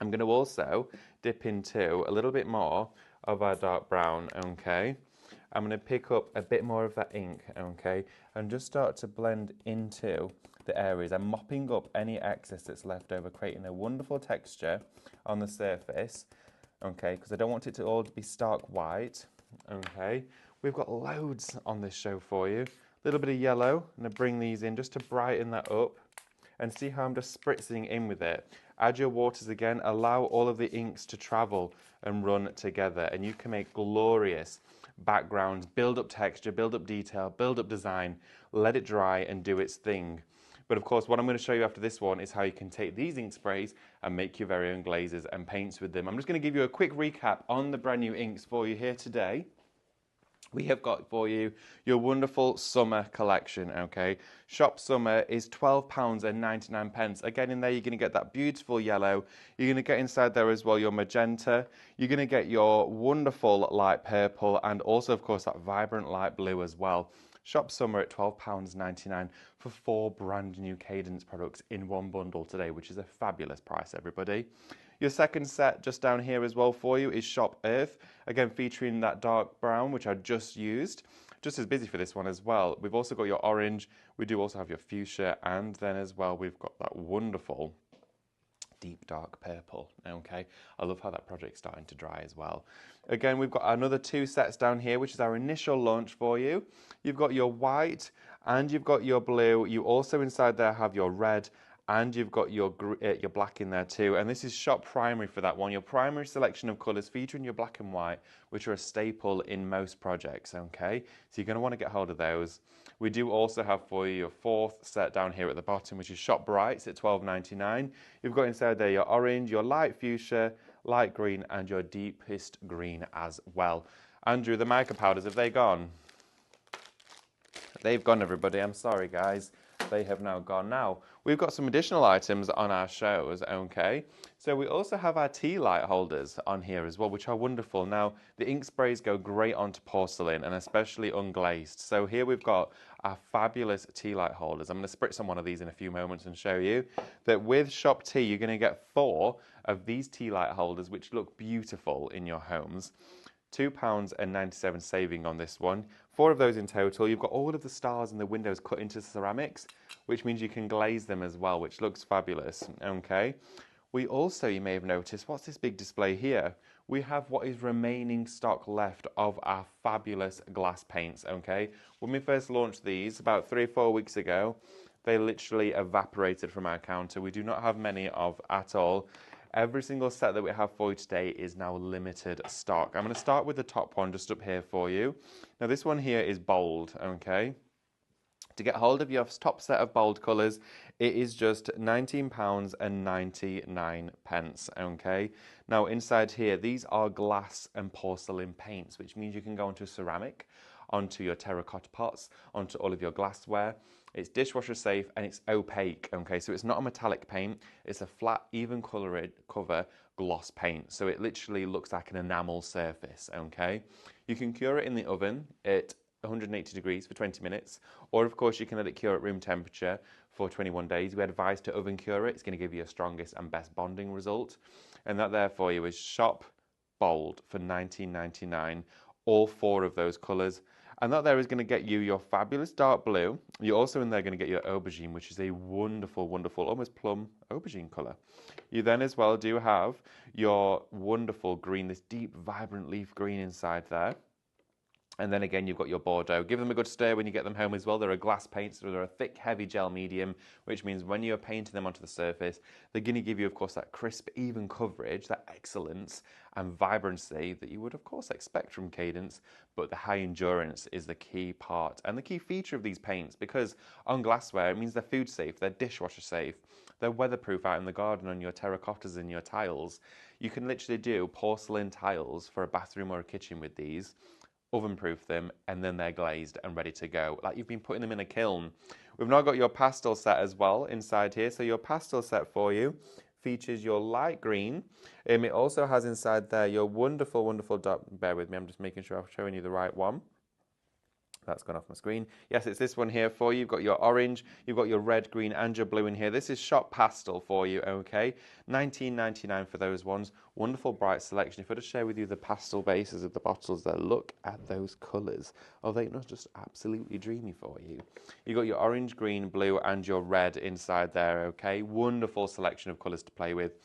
I'm going to also dip into a little bit more of our dark brown, okay? I'm going to pick up a bit more of that ink, okay? And just start to blend into the areas. I'm mopping up any excess that's left over, creating a wonderful texture on the surface, okay? Because I don't want it to all be stark white, okay? We've got loads on this show for you. A little bit of yellow. I'm going to bring these in just to brighten that up. And see how I'm just spritzing in with it. Add your waters again, allow all of the inks to travel and run together, and you can make glorious backgrounds, build up texture, build up detail, build up design, let it dry and do its thing. But of course, what I'm going to show you after this one is how you can take these ink sprays and make your very own glazes and paints with them. I'm just going to give you a quick recap on the brand new inks for you here today. We have got for you your wonderful summer collection, okay? Shop Summer is £12.99. Again, in there you're going to get that beautiful yellow. You're going to get inside there as well your magenta. You're going to get your wonderful light purple and also, of course, that vibrant light blue as well. Shop Summer at £12.99 for 4 brand new Cadence products in one bundle today, which is a fabulous price, everybody. Your second set just down here as well for you is Shop Earth, again featuring that dark brown, which I just used. Just as busy for this one as well. We've also got your orange, we do also have your fuchsia, and then as well we've got that wonderful deep dark purple, okay? I love how that project's starting to dry as well. Again, we've got another 2 sets down here, which is our initial launch for you. You've got your white and you've got your blue. You also inside there have your red and you've got your black in there too. And this is Shop Primary for that one. Your primary selection of colours featuring your black and white, which are a staple in most projects, okay? So you're going to want to get hold of those. We do also have for you your 4th set down here at the bottom, which is Shop Brights at £12.99. You've got inside there your orange, your light fuchsia, light green, and your deepest green as well. Andrew, the mica powders, have they gone? They've gone, everybody. I'm sorry, guys. They have now gone. Now, we've got some additional items on our shows, okay? So we also have our tea light holders on here as well, which are wonderful. Now, the ink sprays go great onto porcelain and especially unglazed. So here we've got our fabulous tea light holders. I'm going to spritz on one of these in a few moments and show you that with Shop Tea, you're going to get 4 of these tea light holders, which look beautiful in your homes. £2.97 saving on this one. 4 of those in total. You've got all of the stars and the windows cut into ceramics, which means you can glaze them as well, which looks fabulous, okay? We also, you may have noticed, what's this big display here? We have what is remaining stock left of our fabulous glass paints, okay? When we first launched these about 3 or 4 weeks ago, they literally evaporated from our counter. We do not have many of at all. Every single set that we have for you today is now limited stock. I'm going to start with the top one just up here for you. Now this one here is bold, okay? To get hold of your top set of bold colours, it is just £19.99, okay? Now inside here, these are glass and porcelain paints, which means you can go onto ceramic, onto your terracotta pots, onto all of your glassware. It's dishwasher safe and it's opaque, okay? So it's not a metallic paint, it's a flat, even cover gloss paint. So it literally looks like an enamel surface, okay? You can cure it in the oven at 180 degrees for 20 minutes, or of course you can let it cure at room temperature for 21 days. We advise to oven cure it. It's going to give you a strongest and best bonding result. And that there for you is Shop Bold for $19.99, all 4 of those colours. And that there is going to get you your fabulous dark blue. You're also in there going to get your aubergine, which is a wonderful, wonderful, almost plum aubergine colour. You then as well do have your wonderful green, this deep, vibrant leaf green inside there. And then again, you've got your Bordeaux. Give them a good stir when you get them home as well. They're a glass paint, so they're a thick, heavy gel medium, which means when you're painting them onto the surface, they're going to give you, of course, that crisp, even coverage, that excellence and vibrancy that you would, of course, expect from Cadence. But the high endurance is the key part and the key feature of these paints, because on glassware, it means they're food safe, they're dishwasher safe, they're weatherproof out in the garden on your terracottas and your tiles. You can literally do porcelain tiles for a bathroom or a kitchen with these, oven proof them, and then they're glazed and ready to go, like you've been putting them in a kiln. We've now got your pastel set as well inside here. So your pastel set for you features your light green. It also has inside there your wonderful, wonderful dark, bear with me, I'm just making sure I'm showing you the right one. That's gone off my screen. Yes, it's this one here for you. You've got your orange, you've got your red, green, and your blue in here. This is Shop Pastel for you, okay? $19.99 for those ones. Wonderful bright selection. If I just share with you the pastel bases of the bottles there, look at those colours. Oh, they're not just absolutely dreamy for you. You've got your orange, green, blue, and your red inside there, okay? Wonderful selection of colours to play with.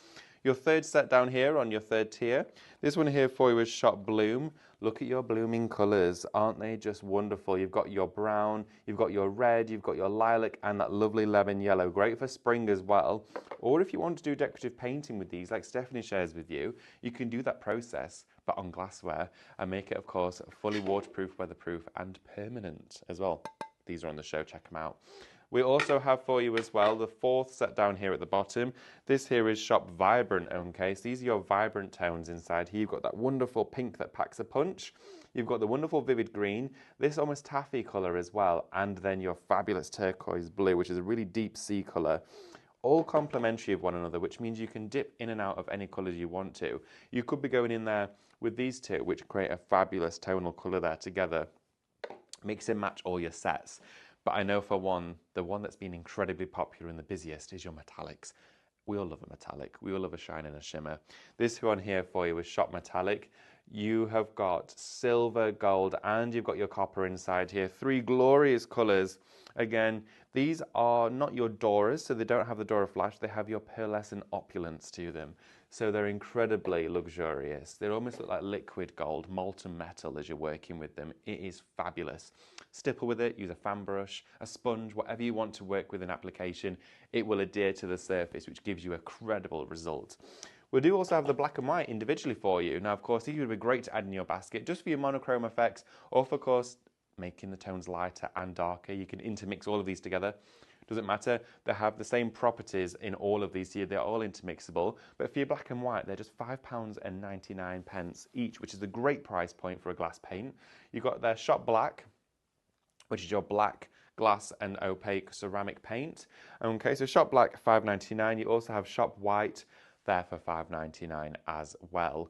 Your third set down here on your third tier, this one here for you is Shop Bloom. Look at your blooming colours, aren't they just wonderful? You've got your brown, you've got your red, you've got your lilac, and that lovely lemon yellow. Great for spring as well. Or if you want to do decorative painting with these, like Stephanie shares with you, you can do that process, but on glassware, and make it, of course, fully waterproof, weatherproof, and permanent as well. These are on the show, check them out. We also have for you as well the 4th set down here at the bottom. This here is Shop Vibrant, okay? So these are your vibrant tones inside here. You've got that wonderful pink that packs a punch. You've got the wonderful vivid green, this almost taffy colour as well, and then your fabulous turquoise blue, which is a really deep sea colour. All complementary of one another, which means you can dip in and out of any colours you want to. You could be going in there with these two, which create a fabulous tonal colour there together. Mix and match all your sets. But I know for one, the one that's been incredibly popular and the busiest is your metallics. We all love a metallic. We all love a shine and a shimmer. This one here for you is Shop Metallic. You have got silver, gold, and you've got your copper inside here. 3 glorious colours. Again, these are not your Doras, so they don't have the Dora flash. They have your pearlescent opulence to them. So they're incredibly luxurious. They almost look like liquid gold, molten metal as you're working with them. It is fabulous. Stipple with it, use a fan brush, a sponge, whatever you want to work with an application. It will adhere to the surface, which gives you a credible result. We do also have the black and white individually for you. Now, of course, these would be great to add in your basket, just for your monochrome effects, or for, of course, making the tones lighter and darker. You can intermix all of these together. Doesn't matter, they have the same properties in all of these here, they're all intermixable, but for your black and white, they're just £5.99 each, which is a great price point for a glass paint. You've got their Shop Black, which is your black, glass and opaque ceramic paint. Okay, so Shop Black, £5.99, you also have Shop White there for £5.99 as well.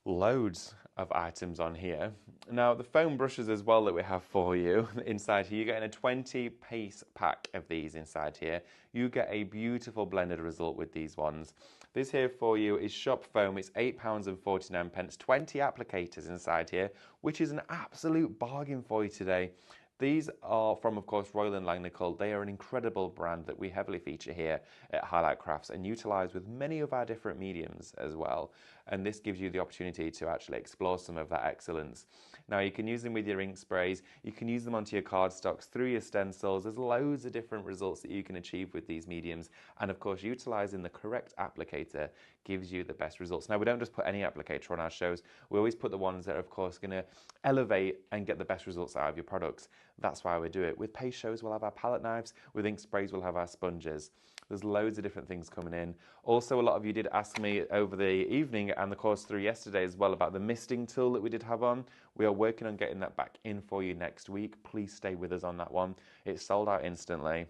Loads of items on here. Now the foam brushes as well that we have for you inside here, you're getting a 20-piece pack of these inside here. You get a beautiful blended result with these ones. This here for you is Shop Foam. It's £8.49, 20 applicators inside here, which is an absolute bargain for you today. These are from, of course, Royal and Langnickel. They are an incredible brand that we heavily feature here at Highlight Crafts and utilise with many of our different mediums as well. And this gives you the opportunity to actually explore some of that excellence. Now, you can use them with your ink sprays, you can use them onto your cardstocks, through your stencils. There's loads of different results that you can achieve with these mediums. And of course, utilising the correct applicator gives you the best results. Now, we don't just put any applicator on our shows. We always put the ones that are, of course, going to elevate and get the best results out of your products. That's why we do it. With paste shows, we'll have our palette knives. With ink sprays, we'll have our sponges. There's loads of different things coming in. Also, a lot of you did ask me over the evening and the course through yesterday as well about the misting tool that we did have on. We are working on getting that back in for you next week. Please stay with us on that one. It's sold out instantly.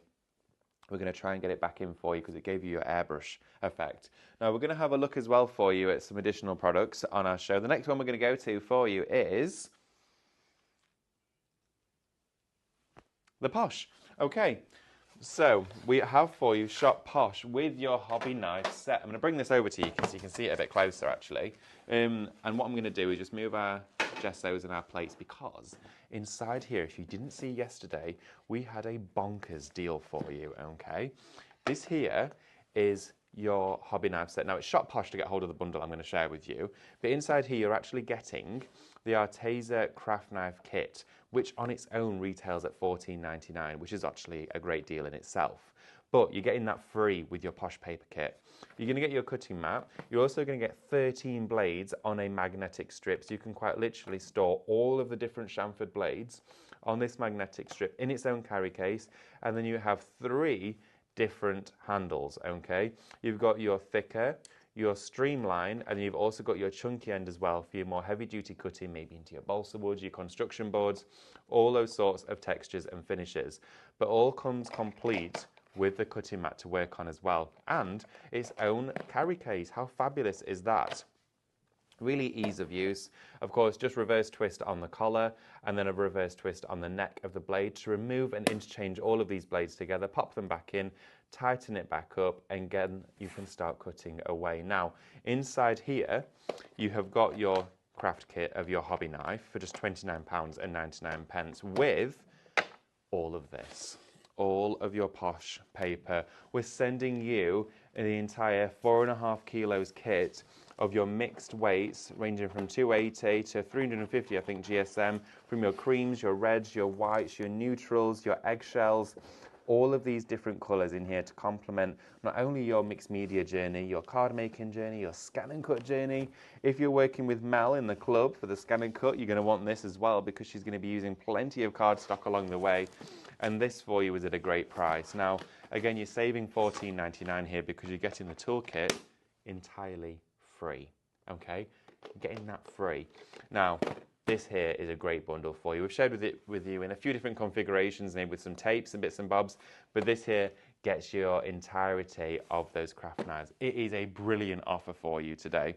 We're going to try and get it back in for you because it gave you your airbrush effect. Now, we're going to have a look as well for you at some additional products on our show. The next one we're going to go to for you is the Posh. Okay. So we have for you Shop Posh with your hobby knife set. I'm going to bring this over to you so you can see it a bit closer actually. And what I'm going to do is just move our gessos and our plates because inside here, if you didn't see yesterday, we had a bonkers deal for you, okay? This here is your hobby knife set. Now it's Shop Posh to get hold of the bundle I'm going to share with you, but inside here you're actually getting the Arteza craft knife kit, which on its own retails at $14.99, which is actually a great deal in itself. But you're getting that free with your Posh paper kit. You're going to get your cutting mat. You're also going to get 13 blades on a magnetic strip, so you can quite literally store all of the different chamfered blades on this magnetic strip in its own carry case, and then you have 3 different handles, okay? You've got your thicker, your streamline, and you've also got your chunky end as well for your more heavy duty cutting, maybe into your balsa wood, your construction boards, all those sorts of textures and finishes. But all comes complete with the cutting mat to work on as well, and its own carry case. How fabulous is that? Really ease of use. Of course, just reverse twist on the collar and then a reverse twist on the neck of the blade to remove and interchange all of these blades together, pop them back in, tighten it back up, and again, you can start cutting away. Now, inside here, you have got your craft kit of your hobby knife for just £29.99 with all of this. All of your Posh paper. We're sending you the entire 4.5 kilos kit of your mixed weights ranging from 280 to 350, I think, GSM, from your creams, your reds, your whites, your neutrals, your eggshells, all of these different colours in here to complement not only your mixed media journey, your card making journey, your scan and cut journey. If you're working with Mel in the club for the scan and cut, you're going to want this as well because she's going to be using plenty of cardstock along the way. And this for you is at a great price. Now, again, you're saving $14.99 here because you're getting the toolkit entirely free, okay? You're getting that free. Now, this here is a great bundle for you. We've shared with you in a few different configurations, maybe with some tapes and bits and bobs, but this here gets your entirety of those craft knives. It is a brilliant offer for you today.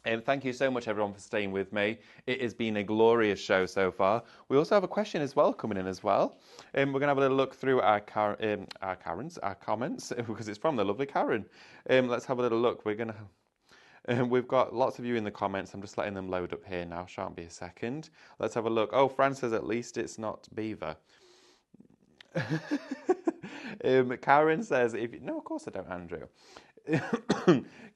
And thank you so much, everyone, for staying with me. It has been a glorious show so far. We also have a question as well coming in as well. We're going to have a little look through our comments, because it's from the lovely Karen. Let's have a little look. We've got lots of you in the comments. I'm just letting them load up here now. Shan't be a second. Let's have a look. Oh, Fran says at least it's not beaver. Karen says, no, of course I don't, Andrew.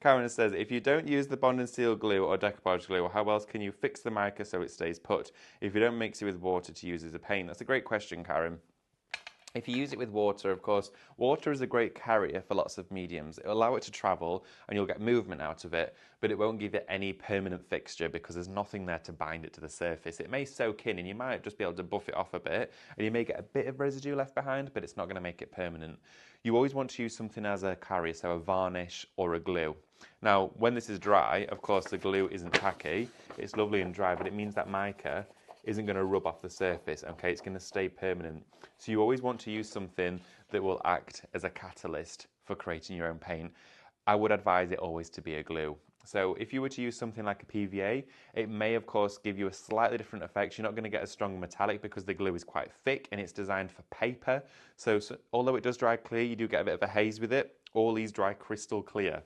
Karen says, if you don't use the bond and seal glue or decoupage glue, how else can you fix the mica so it stays put? If you don't mix it with water to use as a paint? That's a great question, Karen. If you use it with water, of course, water is a great carrier for lots of mediums. It'll allow it to travel and you'll get movement out of it, but it won't give it any permanent fixture because there's nothing there to bind it to the surface. It may soak in and you might just be able to buff it off a bit and you may get a bit of residue left behind, but it's not going to make it permanent. You always want to use something as a carrier, so a varnish or a glue. Now, when this is dry, of course, the glue isn't tacky. It's lovely and dry, but it means that mica isn't going to rub off the surface, okay? It's going to stay permanent. So you always want to use something that will act as a catalyst for creating your own paint. I would advise it always to be a glue. So if you were to use something like a PVA, it may of course give you a slightly different effect. You're not going to get a strong metallic because the glue is quite thick and it's designed for paper. So although it does dry clear, you do get a bit of a haze with it. All these dry crystal clear.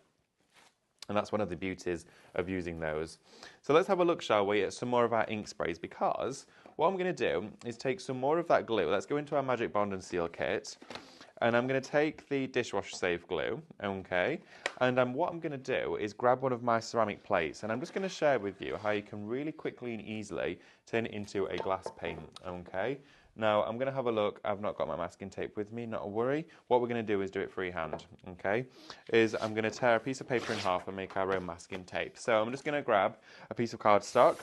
And that's one of the beauties of using those. So let's have a look, shall we, at some more of our ink sprays, because what I'm going to do is take some more of that glue. Let's go into our Magic Bond and Seal kit. And I'm going to take the dishwasher safe glue, okay? And what I'm going to do is grab one of my ceramic plates, and I'm just going to share with you how you can really quickly and easily turn it into a glass paint, okay? Now, I'm going to have a look. I've not got my masking tape with me, not a worry. What we're going to do is do it freehand, okay? I'm going to tear a piece of paper in half and make our own masking tape. So I'm just going to grab a piece of cardstock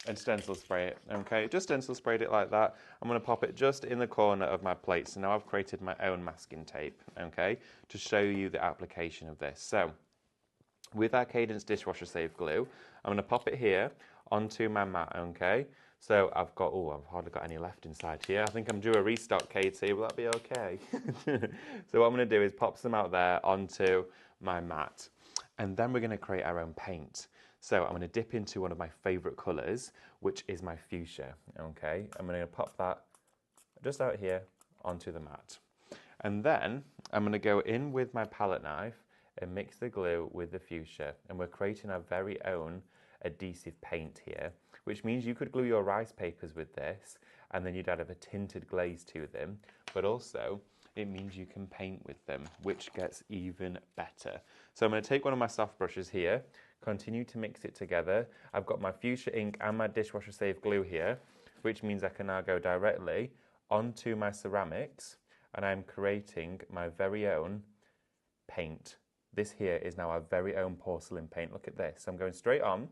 and stencil spray it, okay? Just stencil sprayed it like that. I'm going to pop it just in the corner of my plate. So now I've created my own masking tape, okay, to show you the application of this. So with our Cadence dishwasher safe glue, I'm going to pop it here onto my mat, okay? So I've hardly got any left inside here. I think I'm due a restock, Katie. Will that be okay? So what I'm going to do is pop some out there onto my mat. And then we're going to create our own paint. So I'm going to dip into one of my favourite colours, which is my fuchsia, okay? I'm going to pop that just out here onto the mat. And then I'm going to go in with my palette knife and mix the glue with the fuchsia. And we're creating our very own adhesive paint here, which means you could glue your rice papers with this, and then you'd add a tinted glaze to them, but also it means you can paint with them, which gets even better. So I'm going to take one of my soft brushes here, continue to mix it together. I've got my fuchsia ink and my dishwasher safe glue here, which means I can now go directly onto my ceramics, and I'm creating my very own paint. This here is now our very own porcelain paint. Look at this. I'm going straight on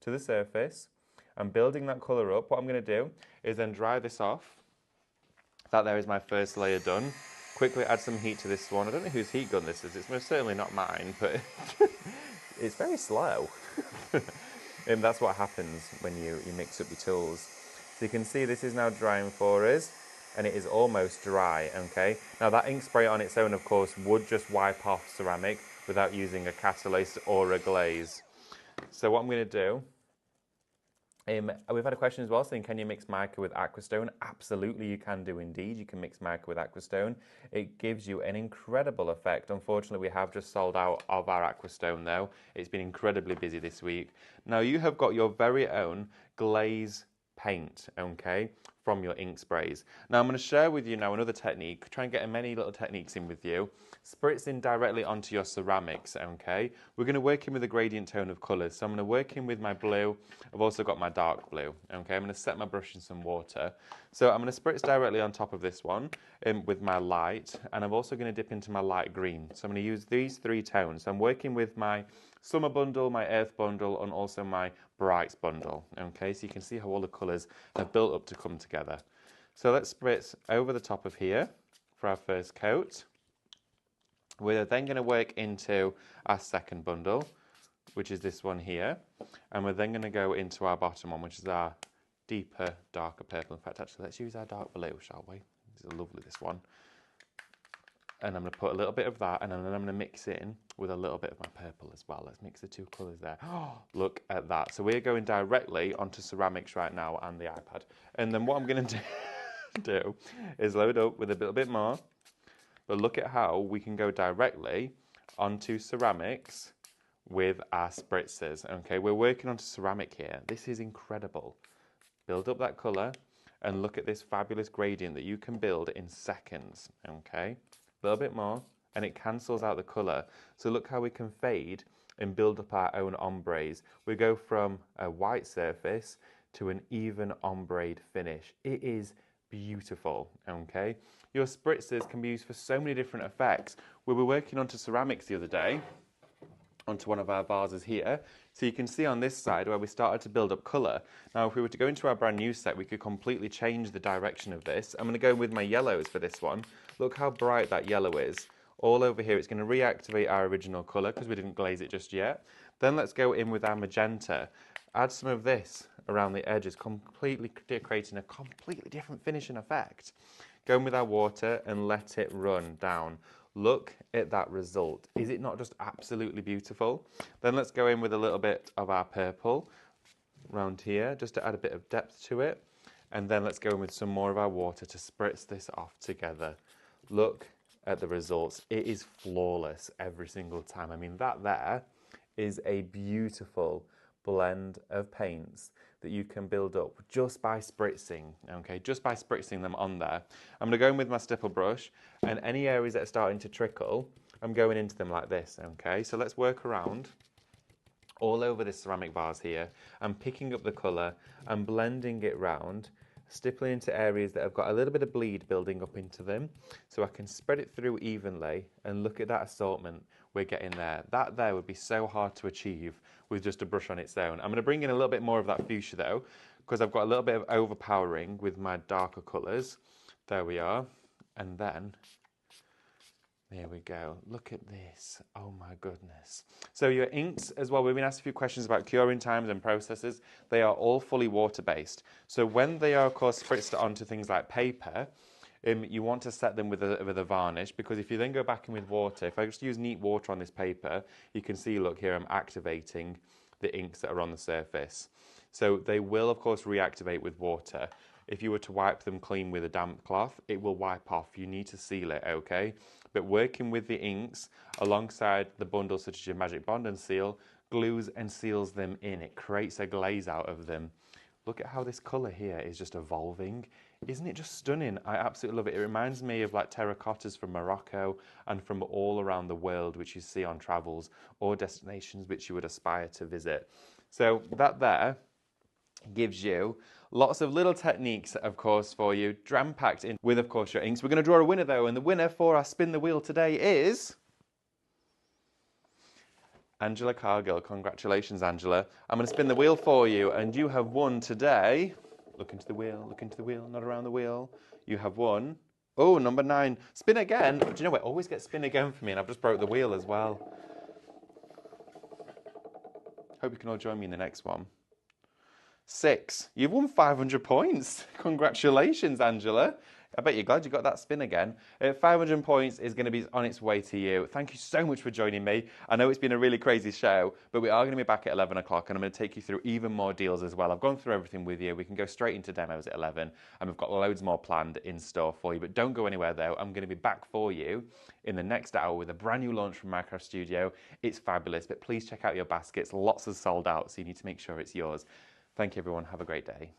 to the surface. I'm building that colour up. What I'm going to do is then dry this off. That there is my first layer done. Quickly add some heat to this one. I don't know whose heat gun this is. It's most certainly not mine, but it's very slow. And that's what happens when you mix up your tools. So you can see this is now drying for us, and it is almost dry, okay? Now that ink spray on its own, of course, would just wipe off ceramic without using a catalyst or a glaze. So what I'm going to do, we've had a question as well saying, can you mix mica with aquastone? Absolutely, you can do indeed. You can mix mica with aquastone. It gives you an incredible effect. Unfortunately, we have just sold out of our aquastone though. It's been incredibly busy this week. Now you have got your very own glaze paint, okay, from your ink sprays. Now I'm going to share with you now another technique. Try and get many little techniques in with you. Spritz in directly onto your ceramics, okay? We're going to work in with a gradient tone of colours. So I'm going to work in with my blue. I've also got my dark blue, okay? I'm going to set my brush in some water. So I'm going to spritz directly on top of this one with my light, and I'm also going to dip into my light green. So I'm going to use these three tones. So I'm working with my summer bundle, my earth bundle, and also my brights bundle, okay? So you can see how all the colours have built up to come together. So let's spritz over the top of here for our first coat. We're then going to work into our second bundle, which is this one here. And we're then going to go into our bottom one, which is our deeper, darker purple. In fact, actually, let's use our dark blue, shall we? This is lovely, this one. And I'm going to put a little bit of that, and then I'm going to mix it in with a little bit of my purple as well. Let's mix the two colours there. Oh, look at that. So we're going directly onto ceramics right now and the iPad. And then what I'm going to do is load up with a little bit more. But look at how we can go directly onto ceramics with our spritzers. Okay, we're working onto ceramic here. This is incredible. Build up that colour and look at this fabulous gradient that you can build in seconds. Okay, a little bit more and it cancels out the colour. So look how we can fade and build up our own ombres. We go from a white surface to an even ombre finish. It is beautiful, okay? Your spritzers can be used for so many different effects. We were working onto ceramics the other day, onto one of our vases here. So you can see on this side where we started to build up colour. Now if we were to go into our brand new set, we could completely change the direction of this. I'm going to go with my yellows for this one. Look how bright that yellow is. All over here, it's going to reactivate our original colour because we didn't glaze it just yet. Then let's go in with our magenta. Add some of this around the edges, completely creating a completely different finishing effect. Go in with our water and let it run down. Look at that result. Is it not just absolutely beautiful? Then let's go in with a little bit of our purple around here, just to add a bit of depth to it. And then let's go in with some more of our water to spritz this off together. Look at the results. It is flawless every single time. I mean, that there is a beautiful blend of paints that you can build up just by spritzing, okay? Just by spritzing them on there. I'm gonna go in with my stipple brush, and any areas that are starting to trickle, I'm going into them like this, okay? So let's work around all over this ceramic vase here. I'm picking up the colour, I'm blending it round, stippling into areas that have got a little bit of bleed building up into them, so I can spread it through evenly, and look at that assortment we're getting there. That there would be so hard to achieve with just a brush on its own. I'm going to bring in a little bit more of that fuchsia though, because I've got a little bit of overpowering with my darker colours. There we are. And then, there we go. Look at this. Oh my goodness. So your inks as well, we've been asked a few questions about curing times and processes. They are all fully water-based. So when they are, of course, spritzed onto things like paper, you want to set them with a varnish, because if you then go back in with water, if I just use neat water on this paper, you can see, look here, I'm activating the inks that are on the surface. So they will, of course, reactivate with water. If you were to wipe them clean with a damp cloth, it will wipe off. You need to seal it, okay? But working with the inks alongside the bundles such as your Magic Bond and Seal, glues and seals them in. It creates a glaze out of them. Look at how this colour here is just evolving. Isn't it just stunning? I absolutely love it. It reminds me of like terracottas from Morocco and from all around the world, which you see on travels or destinations which you would aspire to visit. So that there gives you lots of little techniques, of course, for you, jam-packed in with, of course, your inks. We're going to draw a winner, though, and the winner for our Spin the Wheel today is Angela Cargill. Congratulations, Angela. I'm going to spin the wheel for you, and you have won today. Look into the wheel, not around the wheel. You have won, oh, number 9. Spin again. Do you know what? Always get spin again for me, and I've just broke the wheel as well. Hope you can all join me in the next one. 6. You've won 500 points. Congratulations, Angela. I bet you're glad you got that spin again. 500 points is going to be on its way to you. Thank you so much for joining me. I know it's been a really crazy show, but we are going to be back at 11 o'clock, and I'm going to take you through even more deals as well. I've gone through everything with you. We can go straight into demos at 11, and we've got loads more planned in store for you. But don't go anywhere, though. I'm going to be back for you in the next hour with a brand new launch from Mica Studio. It's fabulous, but please check out your baskets. Lots are sold out, so you need to make sure it's yours. Thank you, everyone. Have a great day.